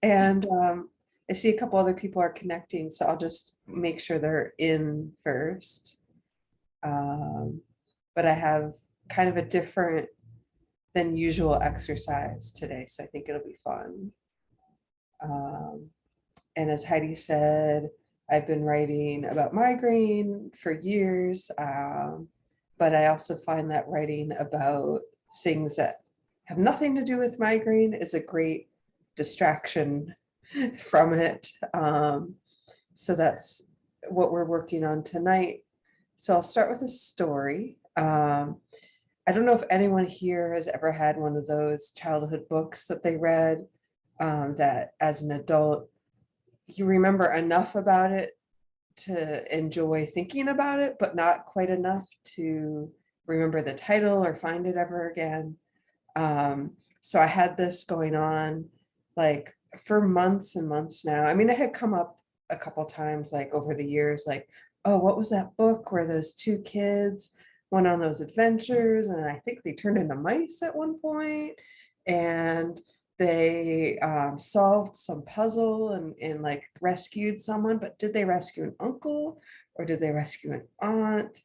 And I see a couple other people are connecting, so I'll just make sure they're in first. But I have kind of a different than usual exercise today, so I think it'll be fun. Um, and as Heidi said, I've been writing about migraine for years, but I also find that writing about things that have nothing to do with migraine is a great distraction from it. So that's what we're working on tonight. So I'll start with a story. I don't know if anyone here has ever had one of those childhood books that they read that as an adult, you remember enough about it to enjoy thinking about it, but not quite enough to remember the title or find it ever again. So I had this going on like for months and months now. I mean, it had come up a couple times like over the years, like, oh, what was that book where those two kids went on those adventures? And I think they turned into mice at one point, and they solved some puzzle and like rescued someone, but did they rescue an uncle or did they rescue an aunt?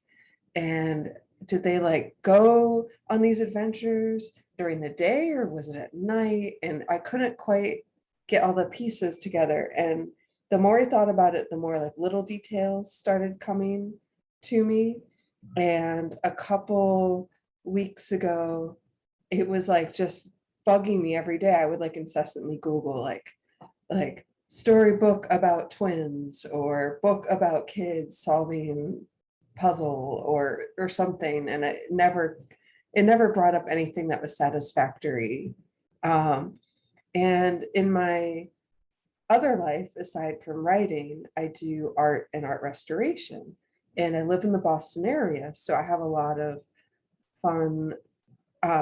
And did they like go on these adventures during the day or was it at night? And I couldn't quite get all the pieces together. And the more I thought about it, the more like little details started coming to me. And a couple weeks ago, it was like just bugging me every day. I would like incessantly Google like storybook about twins or book about kids solving puzzle or something, and it never brought up anything that was satisfactory. And in my other life, aside from writing, I do art and art restoration, and I live in the Boston area, so I have a lot of fun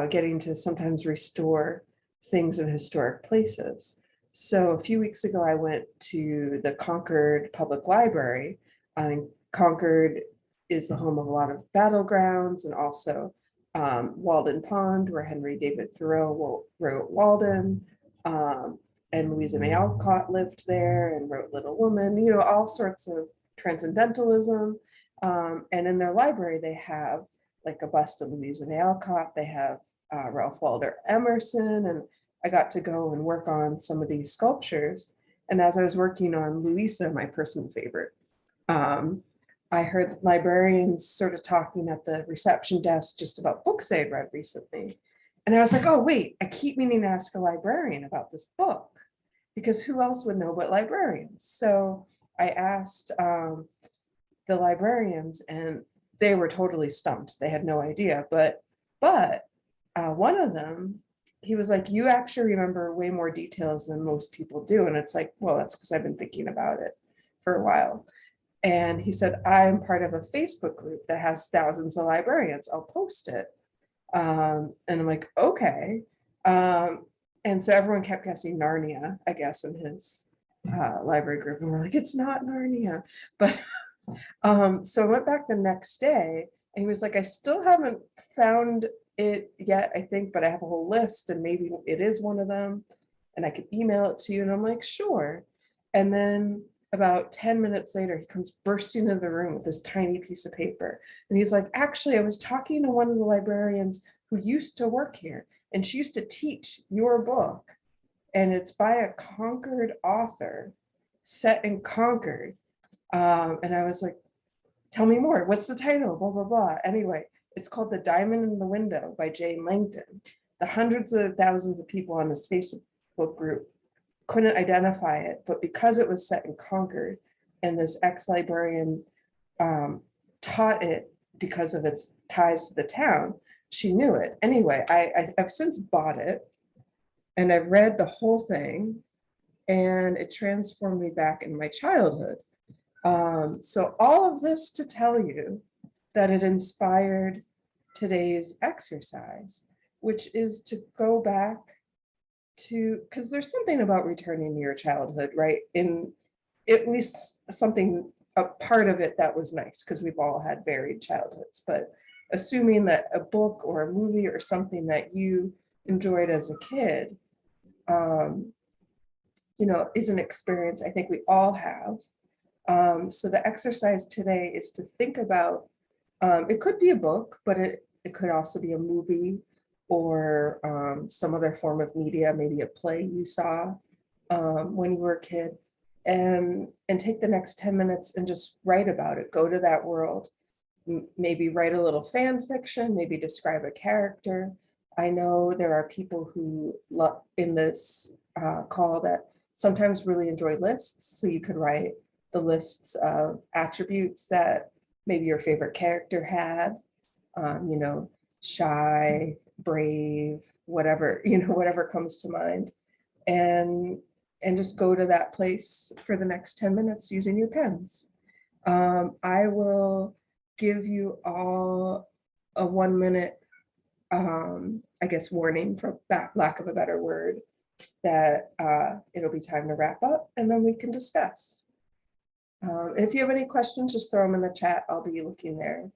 getting to sometimes restore things in historic places. So a few weeks ago, I went to the Concord Public Library. Concord is the home of a lot of battlegrounds and also Walden Pond, where Henry David Thoreau wrote Walden, and Louisa May Alcott lived there and wrote Little Woman, you know, all sorts of transcendentalism. And in their library, they have like a bust of Louisa May Alcott. They have Ralph Waldo Emerson, and I got to go and work on some of these sculptures. And as I was working on Louisa, my personal favorite, I heard librarians sort of talking at the reception desk just about books they had read recently. And I was like, oh, wait, I keep meaning to ask a librarian about this book because who else would know but librarians? So I asked the librarians and they were totally stumped. They had no idea. But one of them, he was like, you actually remember way more details than most people do. And it's like, well, that's because I've been thinking about it for a while. And he said, I'm part of a Facebook group that has thousands of librarians. I'll post it. And I'm like, okay. And so everyone kept guessing Narnia, I guess, in his library group. And we're like, it's not Narnia. But so I went back the next day and he was like, I still haven't found it yet, I think, but I have a whole list and maybe it is one of them and I could email it to you. And I'm like, sure. And then about 10 minutes later, he comes bursting into the room with this tiny piece of paper. And he's like, actually, I was talking to one of the librarians who used to work here, and she used to teach your book. And it's by a Concord author set in Concord. And I was like, tell me more. What's the title? Blah, blah, blah. Anyway, it's called The Diamond in the Window by Jane Langton. The hundreds of thousands of people on this Facebook group couldn't identify it, but because it was set in Concord and this ex-librarian taught it because of its ties to the town, she knew it. Anyway, I've since bought it and I've read the whole thing and it transformed me back in my childhood. So all of this to tell you that it inspired today's exercise, which is to go back to, because there's something about returning to your childhood, right? In at least something, a part of it that was nice, because we've all had varied childhoods, but assuming that a book or a movie or something that you enjoyed as a kid is an experience I think we all have. So the exercise today is to think about, it could be a book, but it could also be a movie or some other form of media, maybe a play you saw when you were a kid, and take the next 10 minutes and just write about it. Go to that world. Maybe write a little fan fiction, maybe describe a character. I know there are people who love in this call that sometimes really enjoy lists. So you could write the lists of attributes that maybe your favorite character had, um, you know, shy, brave, whatever, whatever comes to mind. And and just go to that place for the next 10 minutes using your pens. I will give you all a 1 minute, I guess, warning, for lack of a better word, that it'll be time to wrap up and then we can discuss. And if you have any questions, just throw them in the chat. I'll be looking there.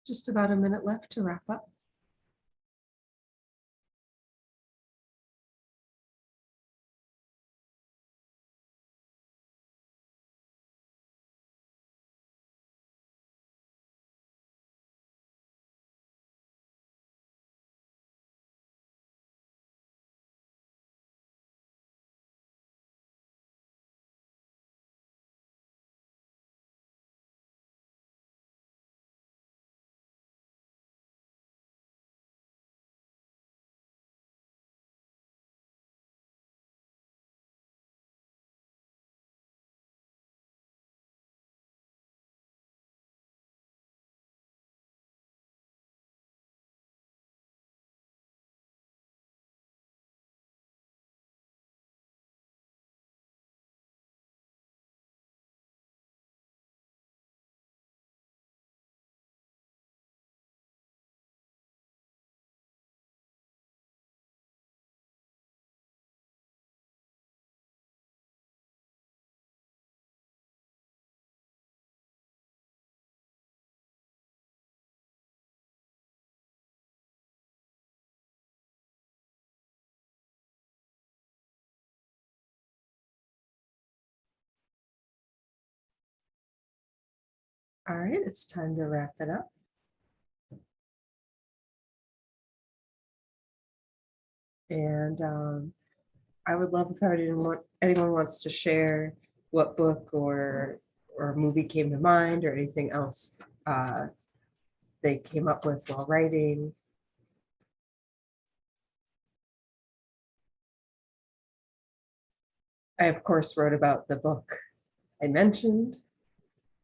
just about a minute left to wrap up. All right, it's time to wrap it up. And I would love if anyone wants to share what book or movie came to mind, or anything else they came up with while writing. I, of course, wrote about the book I mentioned,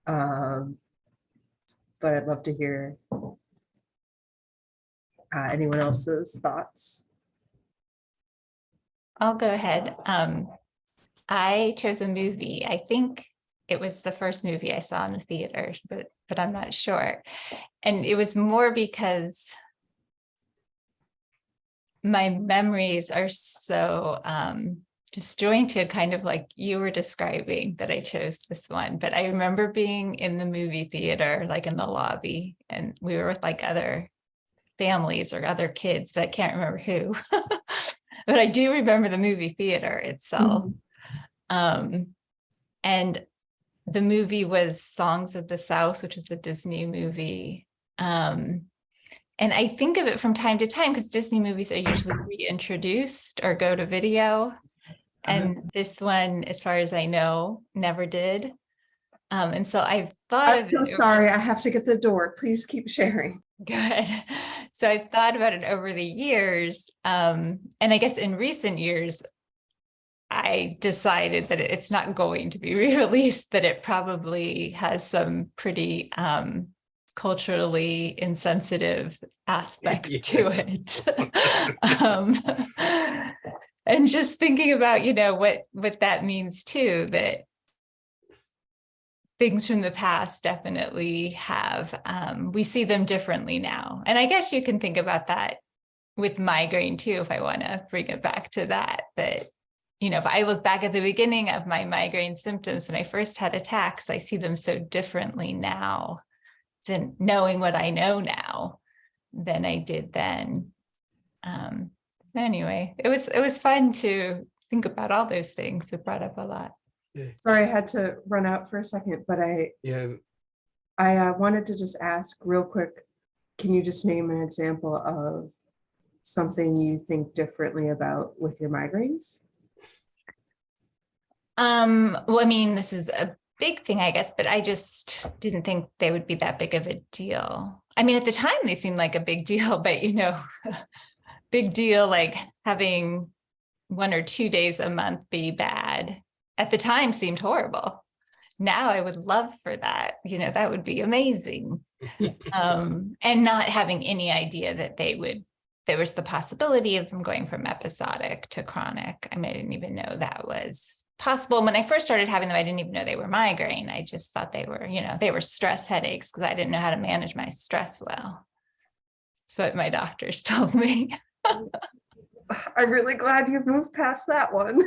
but I'd love to hear anyone else's thoughts. I'll go ahead. I chose a movie. I think it was the first movie I saw in the theater, but I'm not sure. And it was more because my memories are so disjointed, kind of like you were describing, that I chose this one. But I remember being in the movie theater, like in the lobby, and we were with like other families or other kids, but I can't remember who. But I do remember the movie theater itself. And the movie was Songs of the South, which is a Disney movie. And I think of it from time to time because Disney movies are usually reintroduced or go to video. And this one, as far as I know, never did. And so I've thought of it. I'm so sorry, I have to get the door. Please keep sharing. Good. So I've thought about it over the years. And I guess in recent years, I decided that it's not going to be re-released, that it probably has some pretty culturally insensitive aspects to it. And just thinking about, what that means too, that things from the past definitely have, we see them differently now. And I guess you can think about that with migraine too, if I want to bring it back to that, if I look back at the beginning of my migraine symptoms, when I first had attacks, I see them so differently now than knowing what I know now than I did then. Anyway, it was fun to think about all those things. It brought up a lot. Sorry, I had to run out for a second, but I wanted to just ask real quick, can you just name an example of something you think differently about with your migraines? Well, I mean, this is a big thing, I guess, but I just didn't think they would be that big of a deal. I mean, at the time they seemed like a big deal, but big deal, like having 1 or 2 days a month be bad at the time seemed horrible. Now I would love for that, that would be amazing. And not having any idea that there was the possibility of them going from episodic to chronic. I mean, I didn't even know that was possible. When I first started having them, I didn't even know they were migraine. I just thought they were stress headaches because I didn't know how to manage my stress well. So my doctors told me. I'm really glad you've moved past that one.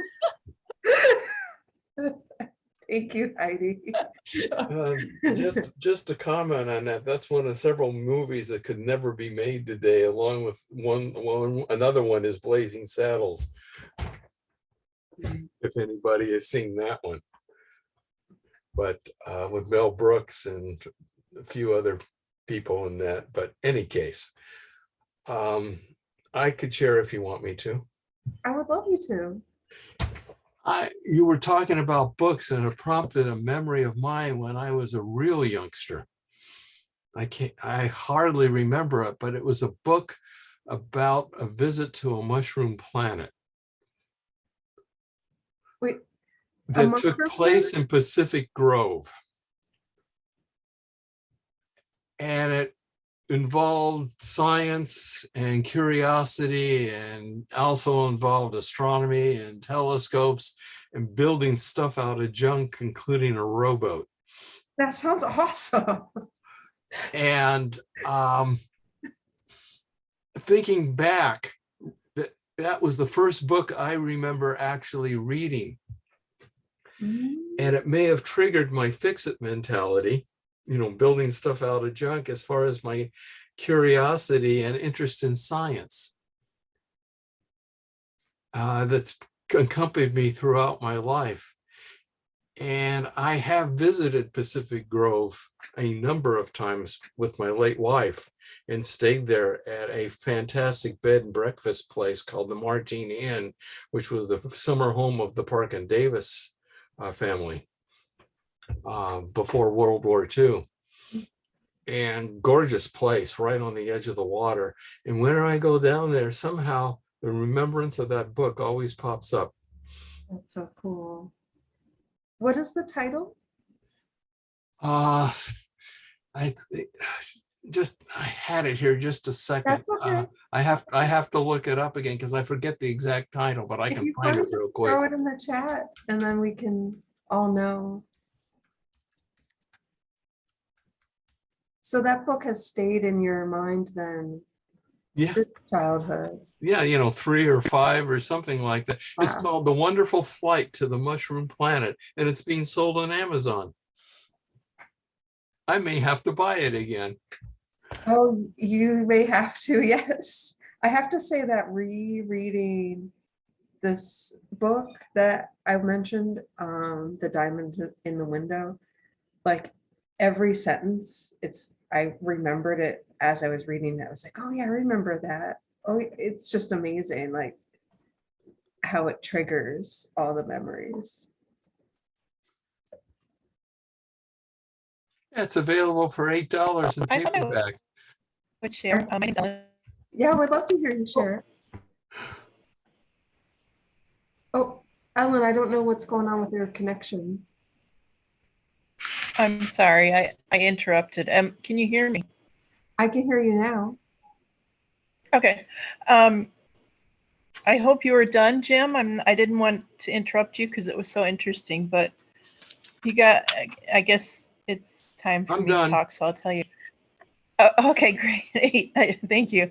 Thank you, Heidi. Just to comment on that, that's one of several movies that could never be made today, along with another one is Blazing Saddles. If anybody has seen that one, but with Mel Brooks and a few other people in that. But any case, I could share if you want me to. I would love you to. You were talking about books, and it prompted a memory of mine when I was a real youngster. I hardly remember it, but it was a book about a visit to a mushroom planet. Wait, that took place in Pacific Grove. And it involved science and curiosity, and also involved astronomy and telescopes and building stuff out of junk, including a rowboat. That sounds awesome. And thinking back, that was the first book I remember actually reading. And it may have triggered my fix-it mentality, building stuff out of junk, as far as my curiosity and interest in science. That's accompanied me throughout my life. And I have visited Pacific Grove a number of times with my late wife and stayed there at a fantastic bed and breakfast place called the Martine Inn, which was the summer home of the Park and Davis family before World War II. And gorgeous place right on the edge of the water. And when I go down there, somehow the remembrance of that book always pops up. That's so cool. What is the title? I had it here just a second. Okay. I have to look it up again because I forget the exact title, but I can find it real quick. Throw it in the chat and then we can all know. So that book has stayed in your mind then? Yeah. Since childhood. Yeah, 3 or 5 or something like that. Wow. It's called The Wonderful Flight to the Mushroom Planet, and it's being sold on Amazon. I may have to buy it again. Oh, you may have to, yes. I have to say that rereading this book that I mentioned, The Diamond in the Window, like every sentence, I remembered it as I was reading it. I was like, oh yeah, I remember that. Oh, it's just amazing, like how it triggers all the memories. Yeah, it's available for $8 in paperback. Would share. My name's Ellen. Yeah, we'd love to hear you share. Oh, Ellen, I don't know what's going on with your connection. I'm sorry, I interrupted. Can you hear me? I can hear you now. Okay. I hope you were done, Jim. I didn't want to interrupt you because it was so interesting, but I guess it's time for me to talk, so I'll tell you. Okay, great. Thank you.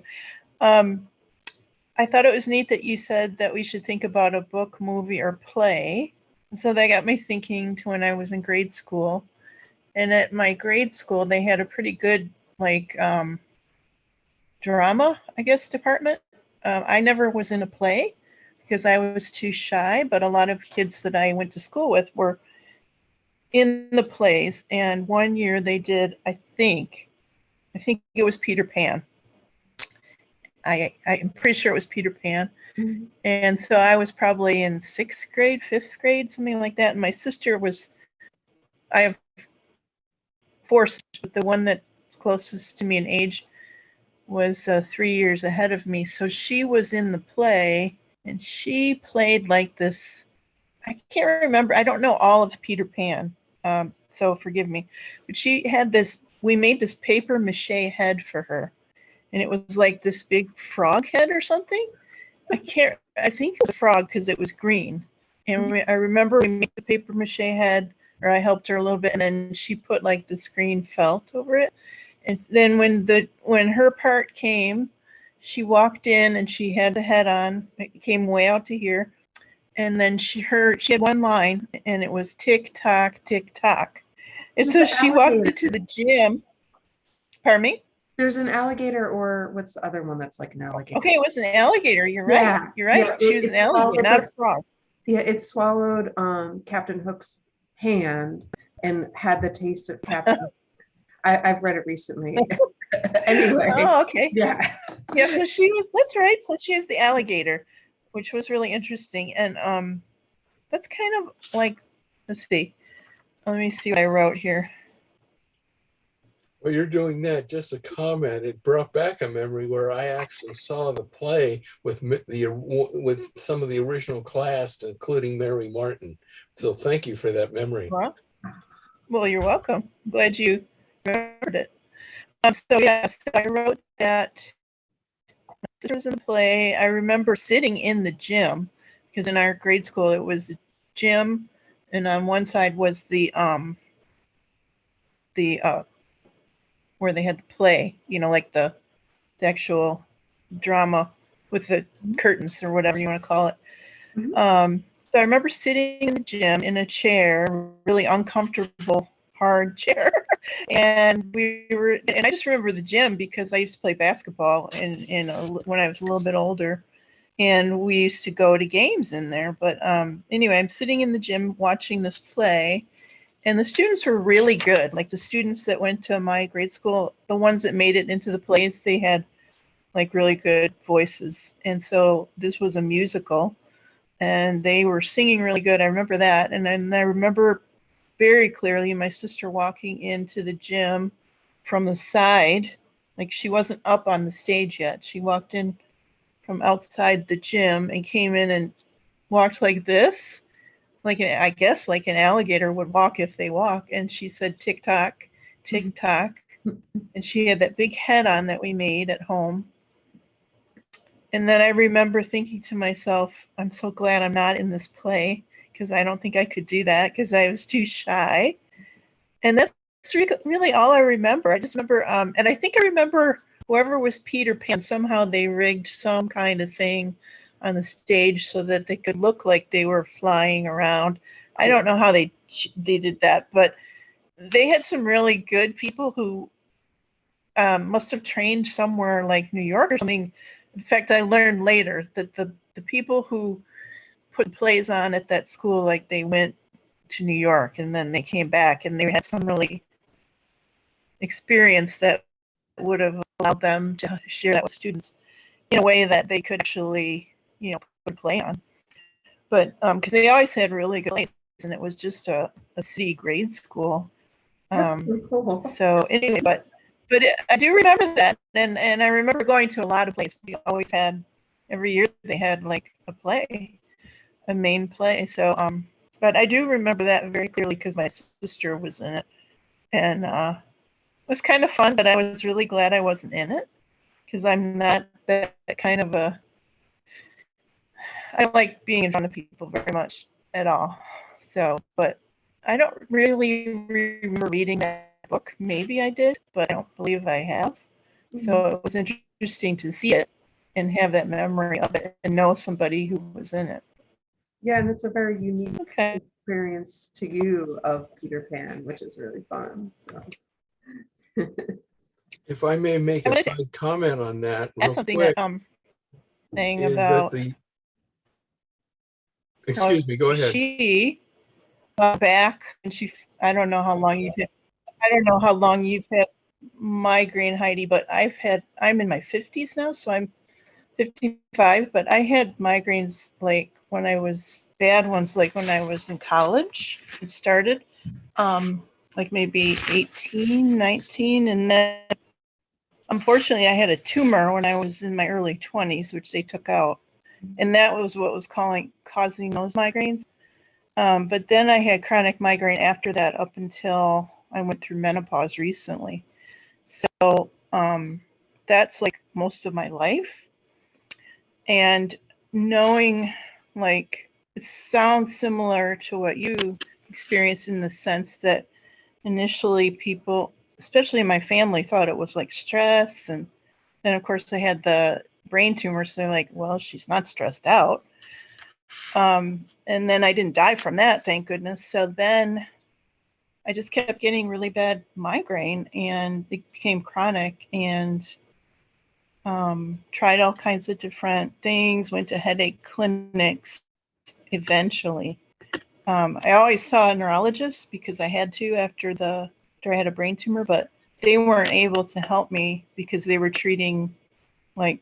I thought it was neat that you said that we should think about a book, movie, or play. So that got me thinking to when I was in grade school. And at my grade school, they had a pretty good, drama, I guess, department. I never was in a play because I was too shy, but a lot of kids that I went to school with were in the plays. And one year they did, I think it was Peter Pan. I'm pretty sure it was Peter Pan. Mm-hmm. And so I was probably in 6th grade, 5th grade, something like that. And my sister I have 4 sisters, but the one that's closest to me in age was 3 years ahead of me. So she was in the play and she played like this. I can't remember. I don't know all of Peter Pan. So forgive me. But she had we made this paper mache head for her. And it was like this big frog head or something. I think it was a frog because it was green. And I remember we made the paper mache head, or I helped her a little bit, and then she put like this green felt over it. And then when her part came, she walked in and she had the head on. It came way out to here. and then she had one line, and it was tick tock, tick tock. And She's so the she walked alligator. into the gym. Pardon me? There's an alligator, or what's the other one that's like an alligator? Okay, it was an alligator. You're right. Yeah, You're right. yeah, She was an alligator, not a frog. Yeah, it swallowed Captain Hook's hand and had the taste of Captain. I've read it recently. Anyway, Oh, okay. yeah. Yeah, so that's right. So she was the alligator, which was really interesting. And that's kind of like, let's see. Let me see what I wrote here. Well, you're doing that, just a comment. It brought back a memory where I actually saw the play with some of the original cast, including Mary Martin. So thank you for that memory. Well, you're welcome. I'm glad you remembered it. So yes, I wrote that my sister was in the play. I remember sitting in the gym, because in our grade school it was the gym, and on one side was the where they had the play, like the actual drama with the curtains or whatever you want to call it. So I remember sitting in the gym in a chair, really uncomfortable, hard chair. And I just remember the gym because I used to play basketball when I was a little bit older, and we used to go to games in there. But anyway, I'm sitting in the gym watching this play, and the students were really good. Like the students that went to my grade school, the ones that made it into the plays, they had like really good voices. And so this was a musical, and they were singing really good. I remember that. And then I remember very clearly my sister walking into the gym from the side. Like she wasn't up on the stage yet. She walked in from outside the gym and came in and walked like this, I guess like an alligator would walk if they walk. And she said, tick tock, tick tock. And she had that big head on that we made at home. And then I remember thinking to myself, I'm so glad I'm not in this play, because I don't think I could do that because I was too shy. And that's really all I remember. I just remember, and I think I remember whoever was Peter Pan, somehow they rigged some kind of thing on the stage so that they could look like they were flying around. I don't know how they did that, but they had some really good people who must have trained somewhere like New York or something. In fact, I learned later that the people who put plays on at that school, like they went to New York and then they came back and they had some really experience that would have allowed them to share that with students in a way that they could actually, put a play on. But because they always had really good plays, and it was just a city grade school. That's so cool. So anyway, but I do remember that, and I remember going to a lot of plays. We always had, every year they had like a play, a main play. So but I do remember that very clearly because my sister was in it, and it was kind of fun. But I was really glad I wasn't in it, because I'm not that kind of I don't like being in front of people very much at all. So, but I don't really remember reading that book. Maybe I did, but I don't believe I have. So it was interesting to see it and have that memory of it and know somebody who was in it. Yeah, and it's a very unique experience to you of Peter Pan, which is really fun. So if I may make a side comment on that real something quick, that saying about excuse me, go ahead. She back, and I don't know how long you've had migraine, Heidi, but I'm in my 50s now, so I'm 55, but I had migraines like when I was bad ones, like when I was in college. It started like maybe 18, 19, and then unfortunately I had a tumor when I was in my early 20s, which they took out, and that was what was causing those migraines. But then I had chronic migraine after that up until I went through menopause recently. So that's like most of my life. And knowing, like, it sounds similar to what you experienced in the sense that initially people, especially in my family, thought it was like stress. And then, of course, I had the brain tumor. So they're like, well, she's not stressed out. And then I didn't die from that, thank goodness. So then I just kept getting really bad migraine, and it became chronic, and tried all kinds of different things, went to headache clinics eventually. I always saw a neurologist because I had to after I had a brain tumor, but they weren't able to help me because they were treating like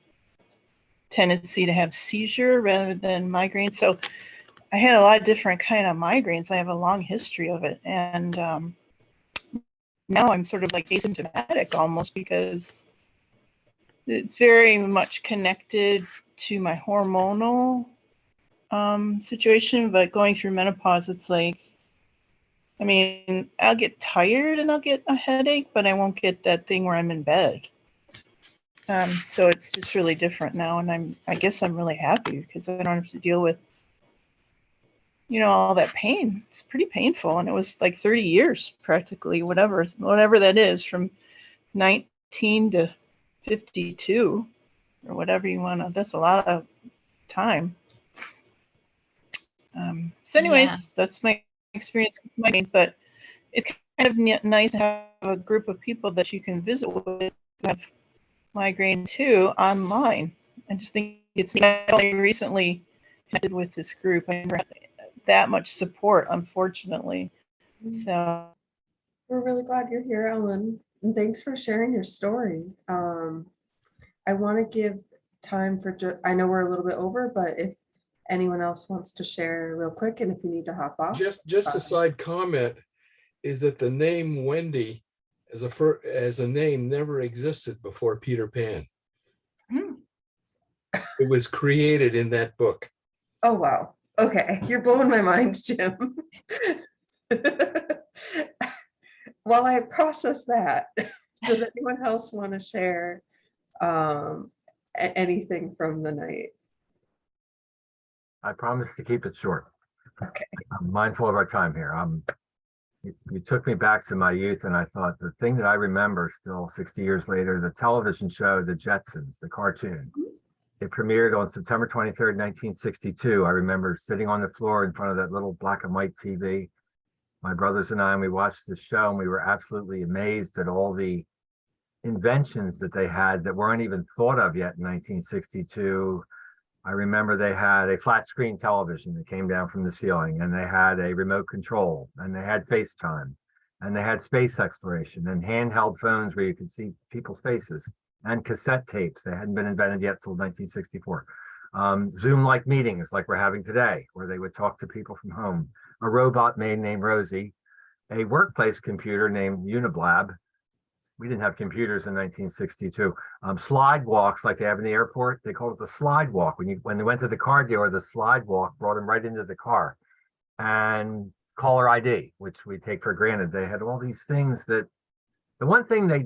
tendency to have seizure rather than migraine. So I had a lot of different kind of migraines. I have a long history of it. And now I'm sort of like asymptomatic almost because it's very much connected to my hormonal situation. But going through menopause, it's like, I mean, I'll get tired and I'll get a headache, but I won't get that thing where I'm in bed. So it's just really different now. And I guess I'm really happy because I don't have to deal with, all that pain. It's pretty painful. And it was like 30 years practically, whatever that is, from 19 to 52 or whatever you want to, that's a lot of time. So anyways, Yeah. that's my experience with migraine, but it's kind of nice to have a group of people that you can visit with who have migraine too online. I just think it's only recently connected with this group. I never had that much support, unfortunately. So We're really glad you're here, Ellen, and thanks for sharing your story. I want to give time for, I know we're a little bit over, but if anyone else wants to share real quick, and if you need to hop off. Just a side comment is that the name Wendy as a name never existed before Peter Pan. It was created in that book. Oh, wow. Okay. You're blowing my mind, Jim. While I process that, does anyone else want to share anything from the night? I promise to keep it short. Okay. I'm mindful of our time here. You took me back to my youth, and I thought the thing that I remember still 60 years later, the television show, The Jetsons, the cartoon. It premiered on September 23rd, 1962. I remember sitting on the floor in front of that little black and white TV. My brothers and I, and we watched the show, and we were absolutely amazed at all the inventions that they had that weren't even thought of yet in 1962. I remember they had a flat screen television that came down from the ceiling, and they had a remote control, and they had FaceTime, and they had space exploration, and handheld phones where you could see people's faces, and cassette tapes. They hadn't been invented yet till 1964. Zoom-like meetings like we're having today, where they would talk to people from home. A robot maid named Rosie, a workplace computer named Uniblab. We didn't have computers in 1962. Slide walks like they have in the airport. They called it the slide walk. When they went to the car dealer, the slide walk brought them right into the car. And caller ID, which we take for granted. They had all these things that the one thing they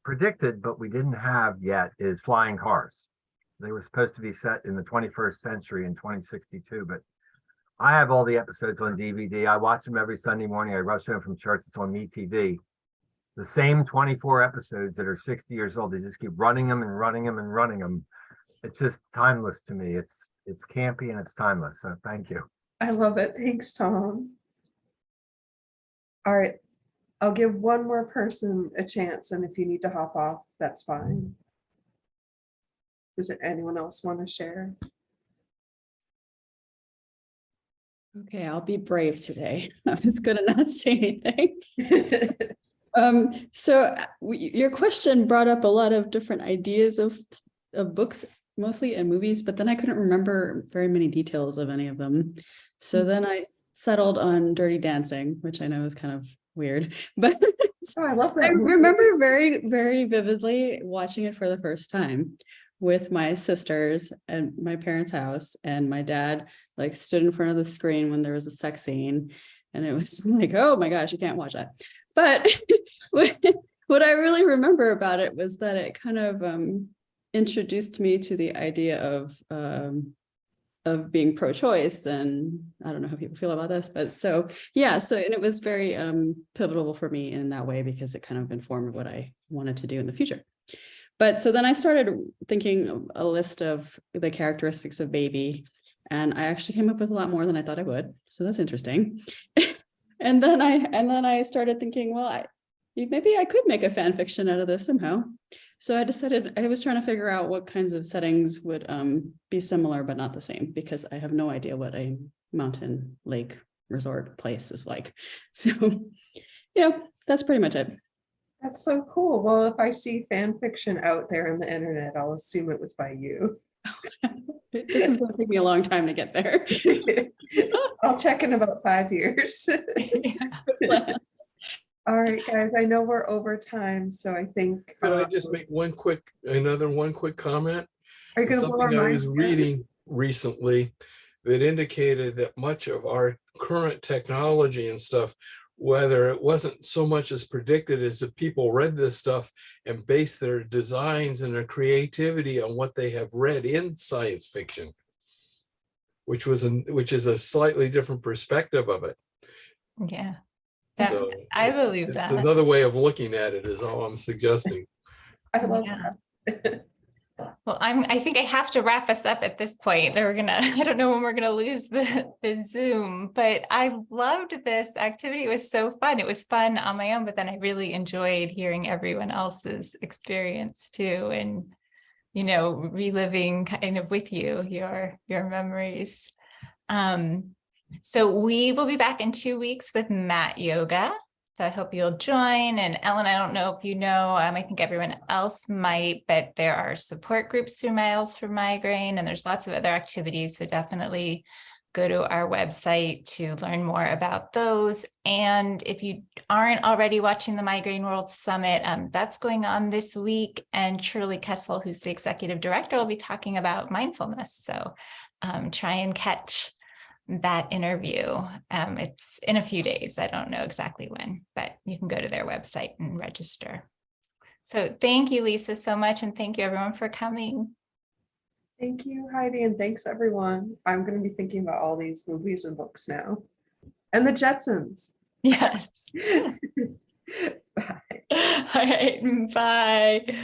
predicted, but we didn't have yet, is flying cars. They were supposed to be set in the 21st century in 2062, but I have all the episodes on DVD. I watch them every Sunday morning. I rush home from church. It's on MeTV. The same 24 episodes that are 60 years old. They just keep running them and running them and running them. It's just timeless to me. It's campy and it's timeless. So thank you. I love it. Thanks, Tom. All right. I'll give one more person a chance, and if you need to hop off, that's fine. Does anyone else want to share? Okay, I'll be brave today. I'm just going to not say anything. So your question brought up a lot of different ideas of books, mostly, and movies, but then I couldn't remember very many details of any of them. So then I settled on Dirty Dancing, which I know is kind of weird, but Oh, I love that. I remember very, very vividly watching it for the first time with my sisters at my parents' house, and my dad like stood in front of the screen when there was a sex scene, and it was like, oh my gosh, you can't watch that. But what I really remember about it was that it kind of introduced me to the idea of being pro-choice, and I don't know how people feel about this, but so yeah, so and it was very pivotal for me in that way because it kind of informed what I wanted to do in the future. But so then I started thinking a list of the characteristics of baby, And I actually came up with a lot more than I thought I would. So that's interesting. And then I started thinking, well, maybe I could make a fan fiction out of this somehow. So I decided, I was trying to figure out what kinds of settings would be similar but not the same, because I have no idea what a mountain, lake, resort place is like. So yeah, that's pretty much it. That's so cool. Well, if I see fan fiction out there on the internet, I'll assume it was by you. This is going to take me a long time to get there. I'll check in about 5 years. Yeah. All right, guys, I know we're over time, so I think. Could I just make one quick comment? Are you going to blow our Something I minds? was reading recently that indicated that much of our current technology and stuff, whether it wasn't so much as predicted as that people read this stuff and based their designs and their creativity on what they have read in science fiction, which is a slightly different perspective of it. Yeah. That's, So I believe it's that. another way of looking at it is all I'm suggesting. I love Yeah. that. Well, I think I have to wrap us up at this point. I don't know when we're gonna lose the Zoom, but I loved this activity. It was so fun. It was fun on my own, but then I really enjoyed hearing everyone else's experience too, and reliving kind of with you your memories. So we will be back in 2 weeks with mat yoga. So I hope you'll join. And Ellen, I don't know if you know, I think everyone else might, but there are support groups through Miles for Migraine, and there's lots of other activities. So definitely go to our website to learn more about those. And if you aren't already watching the Migraine World Summit, that's going on this week. And Shirley Kessel, who's the executive director, will be talking about mindfulness. So try and catch that interview. It's in a few days. I don't know exactly when, but you can go to their website and register. So thank you, Lisa, so much. And thank you everyone for coming. Thank you, Heidi, and thanks everyone. I'm going to be thinking about all these movies and books now. And the Jetsons. Yes. Bye. All right. Bye.